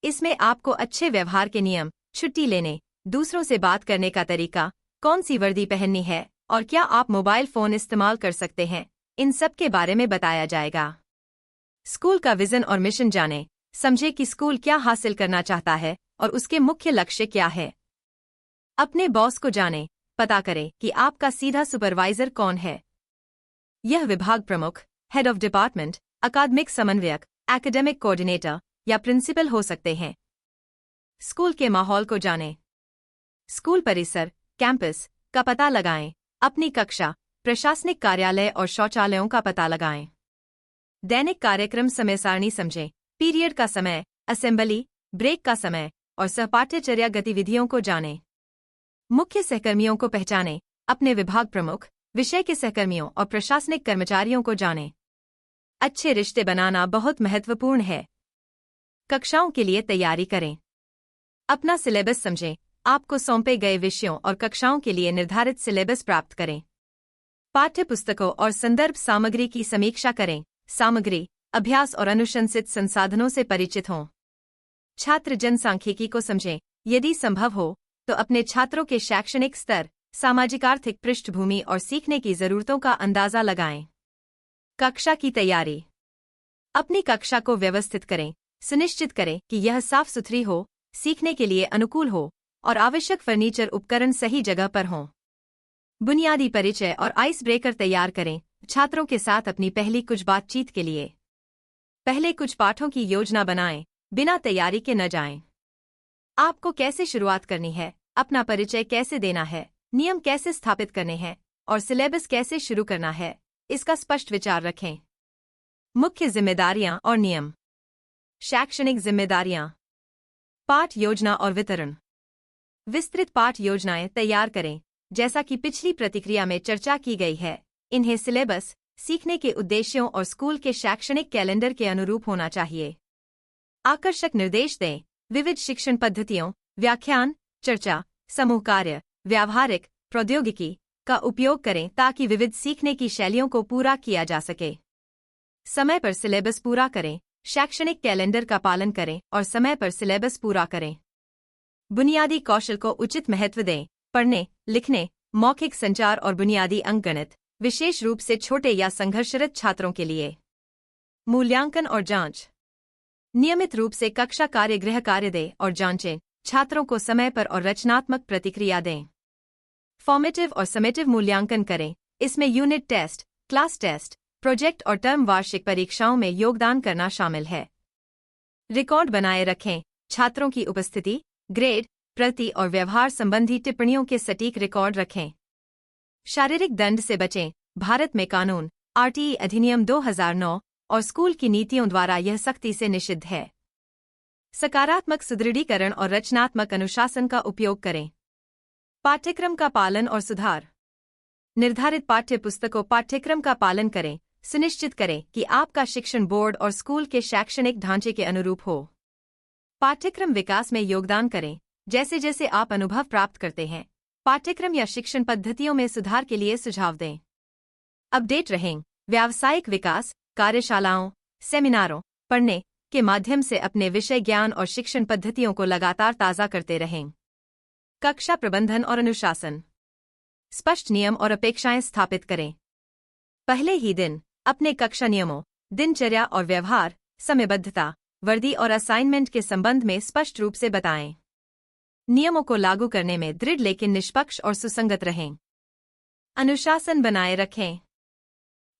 इसमें आपको अच्छे व्यवहार के नियम, छुट्टी लेने, दूसरों से बात करने का तरीका, कौन सी वर्दी पहननी है और क्या आप मोबाइल फोन इस्तेमाल कर सकते हैं, इन सब के बारे में बताया जाएगा। स्कूल का विजन और मिशन जानें, समझे कि स्कूल क्या हासिल करना चाहता है और उसके मुख्य लक्ष्य क्या है। अपने बॉस को जानें, पता करें कि आपका सीधा सुपरवाइजर कौन है। यह विभाग प्रमुख, हेड ऑफ डिपार्टमेंट, अकादमिक समन्वयक, एकेडमिक कोऑर्डिनेटर या प्रिंसिपल हो सकते हैं। स्कूल के माहौल को जानें। स्कूल परिसर, कैंपस का पता लगाएं। अपनी कक्षा, प्रशासनिक कार्यालय और शौचालयों का पता लगाएं। दैनिक कार्यक्रम समय सारणी समझें। पीरियड का समय, असेंबली, ब्रेक का समय और सहपाठ्यचर्या गतिविधियों को जानें। मुख्य सहकर्मियों को पहचानें। अपने विभाग प्रमुख, विषय के सहकर्मियों और प्रशासनिक कर्मचारियों को जानें। अच्छे रिश्ते बनाना बहुत महत्वपूर्ण है। कक्षाओं के लिए तैयारी करें। अपना सिलेबस समझें। आपको सौंपे गए विषयों और कक्षाओं के लिए निर्धारित सिलेबस प्राप्त करें। पाठ्य पुस्तकों और संदर्भ सामग्री की समीक्षा करें। सामग्री, अभ्यास और अनुशंसित संसाधनों से परिचित हों। छात्र जनसांख्यिकी को समझें। यदि संभव हो तो अपने छात्रों के शैक्षणिक स्तर, सामाजिक आर्थिक पृष्ठभूमि और सीखने की जरूरतों का अंदाजा लगाएं। कक्षा की तैयारी। अपनी कक्षा को व्यवस्थित करें। सुनिश्चित करें कि यह साफ सुथरी हो, सीखने के लिए अनुकूल हो और आवश्यक फर्नीचर उपकरण सही जगह पर हों। बुनियादी परिचय और आइस ब्रेकर तैयार करें। छात्रों के साथ अपनी पहली कुछ बातचीत के लिए पहले कुछ पाठों की योजना बनाएं, बिना तैयारी के न जाएं। आपको कैसे शुरुआत करनी है, अपना परिचय कैसे देना है, नियम कैसे स्थापित करने हैं और सिलेबस कैसे शुरू करना है, इसका स्पष्ट विचार रखें। मुख्य जिम्मेदारियां और नियम। शैक्षणिक जिम्मेदारियां। पाठ योजना और वितरण। विस्तृत पाठ योजनाएं तैयार करें, जैसा कि पिछली प्रतिक्रिया में चर्चा की गई है। इन्हें सिलेबस, सीखने के उद्देश्यों और स्कूल के शैक्षणिक कैलेंडर के अनुरूप होना चाहिए। आकर्षक निर्देश दें। विविध शिक्षण पद्धतियों, व्याख्यान, चर्चा, समूह कार्य, व्यावहारिक प्रौद्योगिकी का उपयोग करें ताकि विविध सीखने की शैलियों को पूरा किया जा सके। समय पर सिलेबस पूरा करें। शैक्षणिक कैलेंडर का पालन करें और समय पर सिलेबस पूरा करें। बुनियादी कौशल को उचित महत्व दें। पढ़ने, लिखने, मौखिक संचार और बुनियादी अंकगणित, विशेष रूप से छोटे या संघर्षरत छात्रों के लिए। मूल्यांकन और जांच। नियमित रूप से कक्षा कार्य, गृह कार्य दें और जांचें। छात्रों को समय पर और रचनात्मक प्रतिक्रिया दें। फॉर्मेटिव और समेटिव मूल्यांकन करें। इसमें unit test, class test, project और टर्म वार्षिक परीक्षाओं में योगदान करना शामिल है। रिकॉर्ड बनाए रखें। छात्रों की उपस्थिति, ग्रेड, प्रति और व्यवहार संबंधी टिप्पणियों के सटीक रिकॉर्ड रखें। शारीरिक दंड से बचें। भारत में कानून, आरटीई अधिनियम 2009 और स्कूल की नीतियों द्वारा यह सख्ती से निषिद्ध है। सकारात्मक सुदृढ़ीकरण और रचनात्मक अनुशासन का उपयोग करें। पाठ्यक्रम का पालन और सुधार। निर्धारित पाठ्य पुस्तकों पाठ्यक्रम का पालन करें। सुनिश्चित करें कि आपका शिक्षण बोर्ड और स्कूल के शैक्षणिक ढांचे के अनुरूप हो। पाठ्यक्रम विकास में योगदान करें। जैसे जैसे आप अनुभव प्राप्त करते हैं, पाठ्यक्रम या शिक्षण पद्धतियों में सुधार के लिए सुझाव दें। अपडेट रहें। व्यावसायिक विकास, कार्यशालाओं, सेमिनारों, पढ़ने के माध्यम से अपने विषय ज्ञान और शिक्षण पद्धतियों को लगातार ताज़ा करते रहें। कक्षा प्रबंधन और अनुशासन। स्पष्ट नियम और अपेक्षाएं स्थापित करें। पहले ही दिन अपने कक्षा नियमों, दिनचर्या और व्यवहार, समयबद्धता, वर्दी और असाइनमेंट के संबंध में स्पष्ट रूप से बताएं। नियमों को लागू करने में दृढ़ लेकिन निष्पक्ष और सुसंगत रहें। अनुशासन बनाए रखें।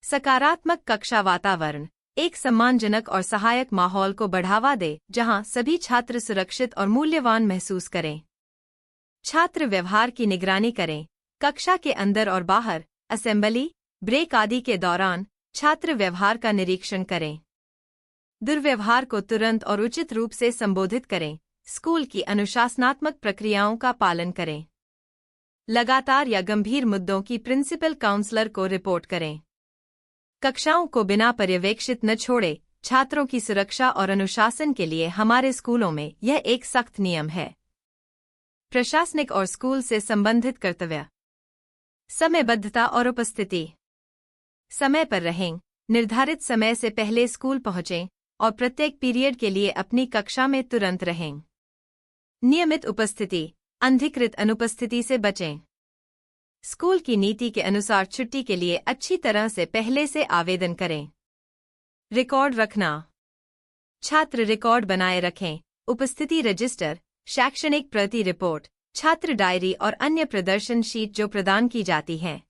सकारात्मक कक्षा वातावरण एक सम्मानजनक और सहायक माहौल को बढ़ावा दे जहां सभी छात्र सुरक्षित और मूल्यवान महसूस करें। छात्र व्यवहार की निगरानी करें। कक्षा के अंदर और बाहर, असेंबली, ब्रेक आदि के दौरान छात्र व्यवहार का निरीक्षण करें। दुर्व्यवहार को तुरंत और उचित रूप से संबोधित करें। स्कूल की अनुशासनात्मक प्रक्रियाओं का पालन करें। लगातार या गंभीर मुद्दों की प्रिंसिपल काउंसलर को रिपोर्ट करें। कक्षाओं को बिना पर्यवेक्षित न छोड़ें। छात्रों की सुरक्षा और अनुशासन के लिए हमारे स्कूलों में यह एक सख्त नियम है। प्रशासनिक और स्कूल से संबंधित कर्तव्य। समयबद्धता और उपस्थिति। समय पर रहें। निर्धारित समय से पहले स्कूल पहुंचें और प्रत्येक पीरियड के लिए अपनी कक्षा में तुरंत रहें। नियमित उपस्थिति, अनधिकृत अनुपस्थिति से बचें। स्कूल की नीति के अनुसार छुट्टी के लिए अच्छी तरह से पहले से आवेदन करें। रिकॉर्ड रखना, छात्र रिकॉर्ड बनाए रखें। उपस्थिति रजिस्टर, शैक्षणिक प्रति रिपोर्ट, छात्र डायरी और अन्य प्रदर्शन शीट जो प्रदान की जाती हैं।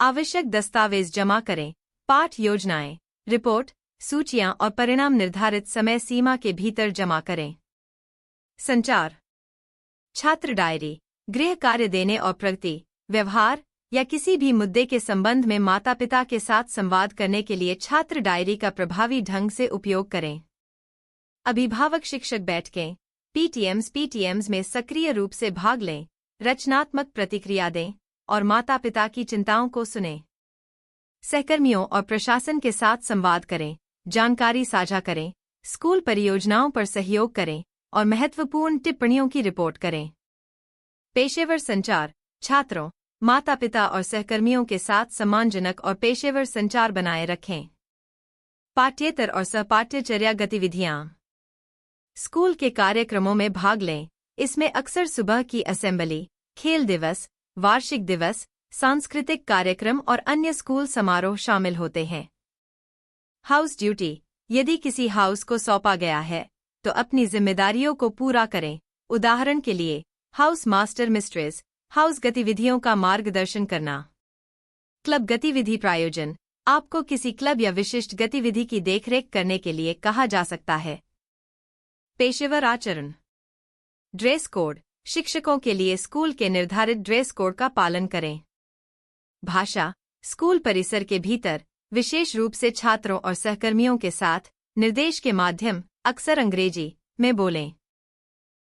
आवश्यक दस्तावेज जमा करें। पाठ योजनाएं, रिपोर्ट, सूचियां और परिणाम निर्धारित समय सीमा के भीतर जमा करें। संचार, छात्र डायरी, गृह कार्य देने और प्रगति, व्यवहार या किसी भी मुद्दे के संबंध में माता-पिता के साथ संवाद करने के लिए छात्र डायरी का प्रभावी ढंग से उपयोग करें। अभिभावक शिक्षक बैठकें, पीटीएम्स में सक्रिय रूप से भाग लें, रचनात्मक प्रतिक्रिया दें और माता-पिता की चिंताओं को सुनें। सहकर्मियों और प्रशासन के साथ संवाद करें, जानकारी साझा करें, स्कूल परियोजनाओं पर सहयोग करें और महत्वपूर्ण टिप्पणियों की रिपोर्ट करें। पेशेवर संचार, छात्रों, माता-पिता और सहकर्मियों के साथ सम्मानजनक और पेशेवर संचार बनाए रखें। पाठ्येतर और सहपाठ्यचर्या गतिविधियां, स्कूल के कार्यक्रमों में भाग लें। इसमें अक्सर सुबह की असेंबली, खेल दिवस, वार्षिक दिवस, सांस्कृतिक कार्यक्रम और अन्य स्कूल समारोह शामिल होते हैं। हाउस ड्यूटी, यदि किसी हाउस को सौंपा गया है तो अपनी जिम्मेदारियों को पूरा करें। उदाहरण के लिए, हाउस मास्टर मिस्ट्रेस, हाउस गतिविधियों का मार्गदर्शन करना। क्लब गतिविधि प्रायोजन, आपको किसी क्लब या विशिष्ट गतिविधि की देखरेख करने के लिए कहा जा सकता है। पेशेवर आचरण, ड्रेस कोड, शिक्षकों के लिए स्कूल के निर्धारित ड्रेस कोड का पालन करें। भाषा, स्कूल परिसर के भीतर, विशेष रूप से छात्रों और सहकर्मियों के साथ, निर्देश के माध्यम, अक्सर अंग्रेजी, में बोलें।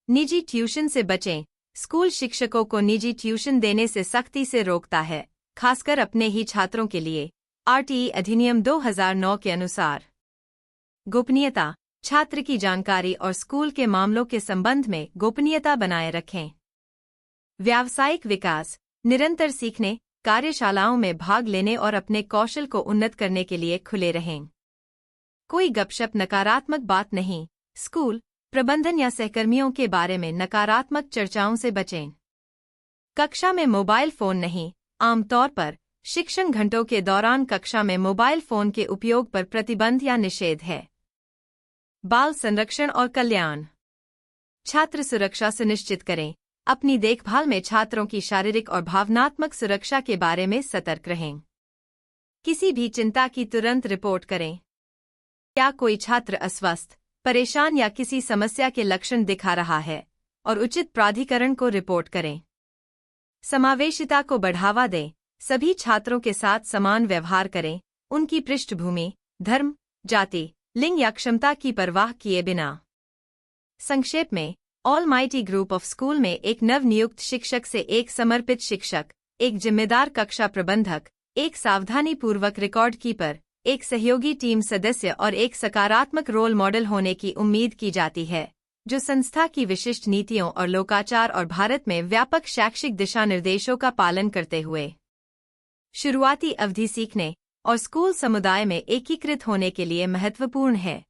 निजी ट्यूशन से बचें। स्कूल शिक्षकों को निजी ट्यूशन देने से सख्ती से रोकता है, खासकर अपने ही छात्रों के लिए। आरटीई अधिनियम 2009 के अनुसार। गोपनीयता, छात्र की जानकारी और स्कूल के मामलों के संबंध में गोपनीयता बनाए रखें। व्यावसायिक विकास, निरंतर सीखने, कार्यशालाओं में भाग लेने और अपने कौशल को उन्नत करने के लिए खुले रहें। कोई गपशप, नकारात्मक बात नहीं। स्कूल प्रबंधन या सहकर्मियों के बारे में नकारात्मक चर्चाओं से बचें। कक्षा में मोबाइल फोन नहीं। आमतौर पर शिक्षण घंटों के दौरान कक्षा में मोबाइल फोन के उपयोग पर प्रतिबंध या निषेध है। बाल संरक्षण और कल्याण, छात्र सुरक्षा सुनिश्चित करें। अपनी देखभाल में छात्रों की शारीरिक और भावनात्मक सुरक्षा के बारे में सतर्क रहें। किसी भी चिंता की तुरंत रिपोर्ट करें। क्या कोई छात्र अस्वस्थ, परेशान या किसी समस्या के लक्षण दिखा रहा है और उचित प्राधिकरण को रिपोर्ट करें। समावेशिता को बढ़ावा दें। सभी छात्रों के साथ समान व्यवहार करें, उनकी पृष्ठभूमि, धर्म, जाति, लिंग या क्षमता की परवाह किए बिना। संक्षेप में, ऑलमाइटी ग्रुप ऑफ स्कूल में एक नवनियुक्त शिक्षक से एक समर्पित शिक्षक, एक जिम्मेदार कक्षा प्रबंधक, एक सावधानीपूर्वक रिकॉर्ड कीपर, एक सहयोगी टीम सदस्य और एक सकारात्मक रोल मॉडल होने की उम्मीद की जाती है, जो संस्था की विशिष्ट नीतियों और लोकाचार और भारत में व्यापक शैक्षिक दिशा निर्देशों का पालन करते हुए शुरुआती अवधि सीखने और स्कूल समुदाय में एकीकृत होने के लिए महत्वपूर्ण है।